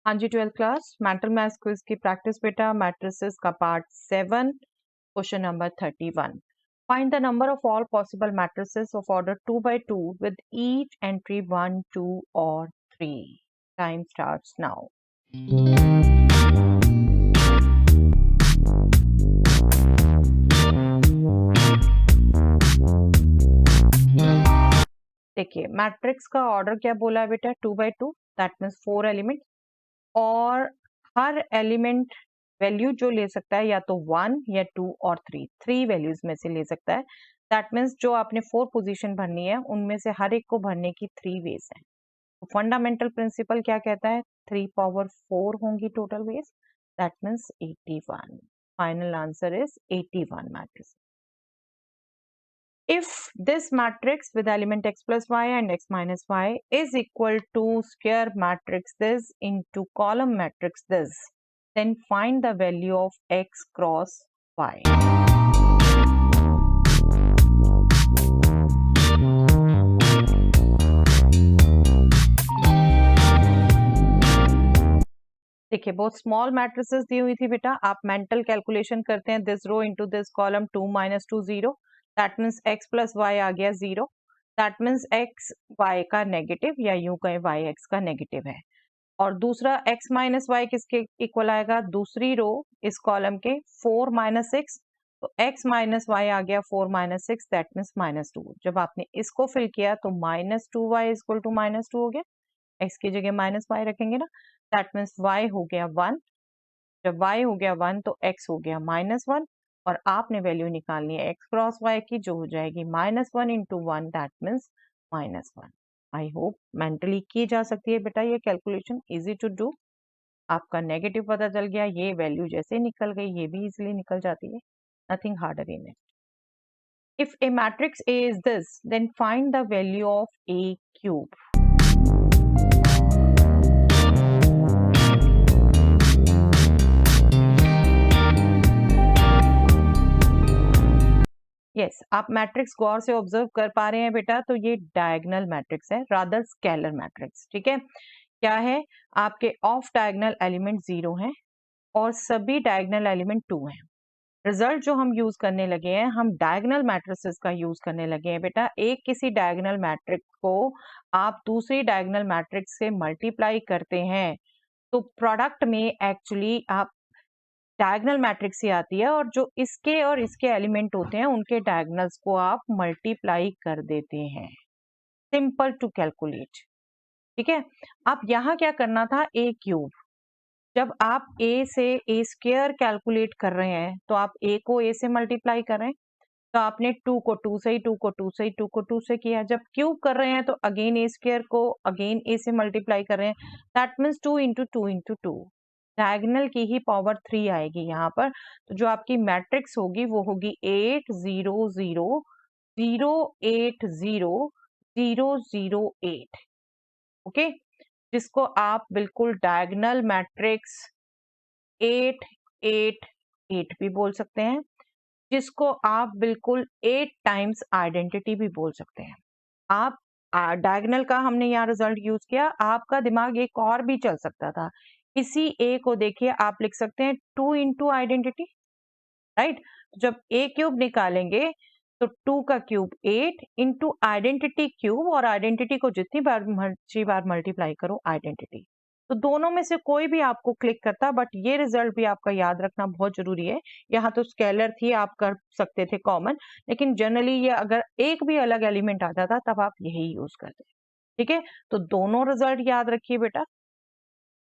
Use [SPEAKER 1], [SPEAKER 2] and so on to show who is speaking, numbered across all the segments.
[SPEAKER 1] हाँ जी, 12th class mental maths quiz की practice बेटा, मैट्रिसेस का part 7, question number 31. Find the number of all possible matrices of order 2 by 2 with each entry 1, 2 or 3. Time starts now. देखिए, matrix का order क्या बोला है बेटा, 2 by 2, दैट मीन्स 4 एलिमेंट, और हर एलिमेंट वैल्यू जो ले सकता है या तो 1 या 2 और 3 वैल्यूज में से ले सकता है. दैट मीन्स जो आपने 4 पोजीशन भरनी है उनमें से हर एक को भरने की 3 वेज है. तो फंडामेंटल प्रिंसिपल क्या कहता है, 3 पावर 4 होंगी total ways, that means 81. Final answer is 81 matrix. If this matrix with element x plus y and x minus y is equal to square matrix this into column matrix this, then find the value of x cross y. देखिए, बहुत small matrices दी हुई थी बेटा, आप mental calculation करते हैं, this row into this column 2 minus 2 0, that means x plus y आ गया 0, दैट मीन्स x y का नेगेटिव या यूं कहें y x का नेगेटिव है. और दूसरा x माइनस वाई किसके इक्वल आएगा, दूसरी रो इस कॉलम के 4 माइनस 6, तो x माइनस वाई आ गया 4 माइनस 6, दैट मीन्स -2. जब आपने इसको फिल किया तो -2y इक्वल टू -2 हो गया, x की जगह -y रखेंगे ना, दैट मीन्स y हो गया 1. जब y हो गया 1 तो x हो गया -1, और आपने वैल्यू निकालनी है x क्रॉस y की, जो हो जाएगी -1 into 1, that means -1. I hope mentally की जा सकती है बेटा ये कैलकुलेशन, इजी टू डू. आपका नेगेटिव पता चल गया, ये वैल्यू जैसे निकल गई ये भी इजीली निकल जाती है, nothing harder in it. If A matrix A is this, then find the value of A cube. Yes, आप मैट्रिक्स गौर से ऑब्जर्व कर पा रहे हैं बेटा, तो ये डायगोनल मैट्रिक्स है, रादर स्केलर मैट्रिक्स. ठीक है, क्या है, आपके ऑफ डायगोनल एलिमेंट 0 हैं और सभी डायगोनल एलिमेंट 2 हैं. रिजल्ट जो हम यूज करने लगे हैं, हम डायगोनल मैट्रिसेस का यूज करने लगे हैं बेटा. एक किसी डायगोनल मैट्रिक्स को आप दूसरी डायगोनल मैट्रिक्स से मल्टीप्लाई करते हैं तो प्रोडक्ट में एक्चुअली आप डायगोनल मैट्रिक्स ही आती है, और जो इसके और इसके एलिमेंट होते हैं उनके डायगोनल्स को आप मल्टीप्लाई कर देते हैं. Simple to calculate. ठीक है, अब यहाँ क्या करना था, ए क्यूब. जब आप a से a स्क्वायर कैलकुलेट कर रहे हैं तो आप a को a से मल्टीप्लाई कर रहे हैं, तो आपने 2 को 2 से ही, 2 को 2 से ही, 2 को 2 से किया. जब क्यूब कर रहे हैं तो अगेन a स्क्वायर को अगेन a से मल्टीप्लाई कर रहे हैं, that means 2 into 2 into 2. Diagonal की ही पावर 3 आएगी यहाँ पर. तो जो आपकी मैट्रिक्स होगी वो होगी 8 0 0 0 8 0 0 0 8. ओके, जिसको आप बिल्कुल डायगोनल मैट्रिक्स 8 8 8 भी बोल सकते हैं, जिसको आप बिल्कुल 8 टाइम्स आइडेंटिटी भी बोल सकते हैं. आप डायगोनल का हमने यहाँ रिजल्ट यूज किया, आपका दिमाग एक और भी चल सकता था. इसी ए को देखिए, आप लिख सकते हैं 2 इंटू आइडेंटिटी, राइट. जब ए क्यूब निकालेंगे तो 2 का क्यूब 8 इंटू आइडेंटिटी क्यूब, और आइडेंटिटी को जितनी बार मल्टीप्लाई करो आइडेंटिटी. तो दोनों में से कोई भी आपको क्लिक करता, बट ये रिजल्ट भी आपका याद रखना बहुत जरूरी है. यहाँ तो स्केलर थी, आप कर सकते थे कॉमन, लेकिन जनरली ये अगर एक भी अलग एलिमेंट आता था तब आप यही यूज करते. ठीक है, तो दोनों रिजल्ट याद रखिए बेटा,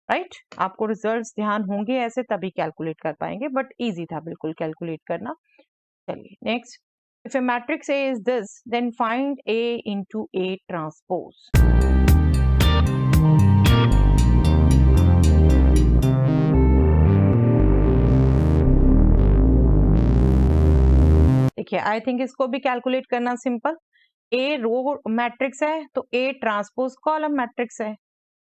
[SPEAKER 1] राइट. आपको रिजल्ट्स ध्यान होंगे ऐसे तभी कैलकुलेट कर पाएंगे, बट इजी था बिल्कुल कैलकुलेट करना. चलिए next. If a matrix A is this, then find A into A transpose. देखिए, आई थिंक इसको भी कैलकुलेट करना सिंपल. A रो मैट्रिक्स है तो A ट्रांसपोज कॉलम मैट्रिक्स है.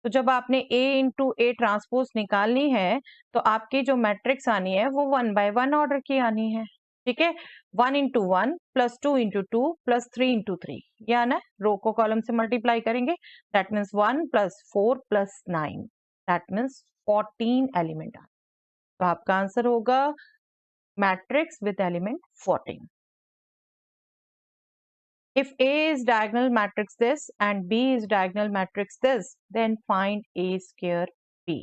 [SPEAKER 1] तो जब आपने A इंटू A ट्रांसपोज निकालनी है तो आपकी जो मैट्रिक्स आनी है वो 1 by 1 ऑर्डर की आनी है. ठीक है, 1 into 1 plus 2 into 2 plus 3 into 3, या ना रो को कॉलम से मल्टीप्लाई करेंगे, that means 1 plus 4 plus 9, that means 14 element आए। तो आपका आंसर होगा matrix with element 14। If A is diagonal matrix this and B is diagonal matrix this, then find A square B.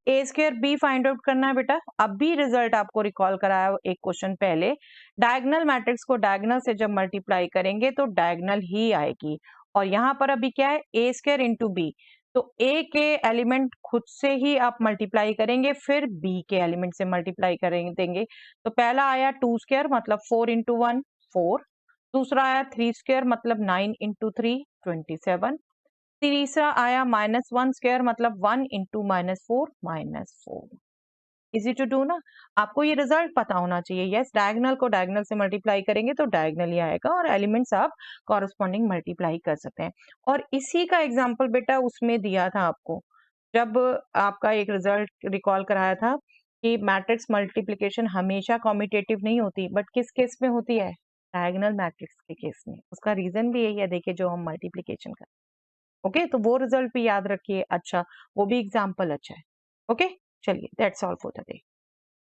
[SPEAKER 1] A square B find out करना है बेटा। अभी result आपको recall कराया एक क्वेश्चन पहले, डायगोनल मैट्रिक्स को डायगोनल से जब मल्टीप्लाई करेंगे तो डायगोनल ही आएगी, और यहाँ पर अभी क्या है, ए स्क्वायर इंटू बी। तो ए के एलिमेंट खुद से ही आप मल्टीप्लाई करेंगे, फिर बी के एलिमेंट से मल्टीप्लाई करेंगे देंगे। तो पहला आया 2 स्क्वायर मतलब 4 इंटू 1 4, दूसरा आया 3 स्क्वायर मतलब 9 इंटू 3 27, तीसरा आया -1 स्क्वायर मतलब 1 इंटू -4 -4। इजी टू डू ना। आपको ये रिजल्ट पता होना चाहिए। यस, डायगोनल को डायगोनल से मल्टीप्लाई करेंगे तो डायगोनल ही आएगा, और एलिमेंट्स आप कॉरस्पॉन्डिंग मल्टीप्लाई कर सकते हैं। और इसी का एग्जांपल बेटा उसमें दिया था आपको, जब आपका एक रिजल्ट रिकॉल कराया था कि मैट्रिक्स मल्टीप्लिकेशन हमेशा कॉम्यूटेटिव नहीं होती, बट किस केस में होती है, डायगोनल मैट्रिक्स के केस में। उसका रीजन भी यही है, देखिए जो हम मल्टीप्लिकेशन कर। ओके, तो वो रिजल्ट भी याद रखिए। अच्छा, वो भी एग्जाम्पल अच्छा है। ओके, चलिए, that's all for the day.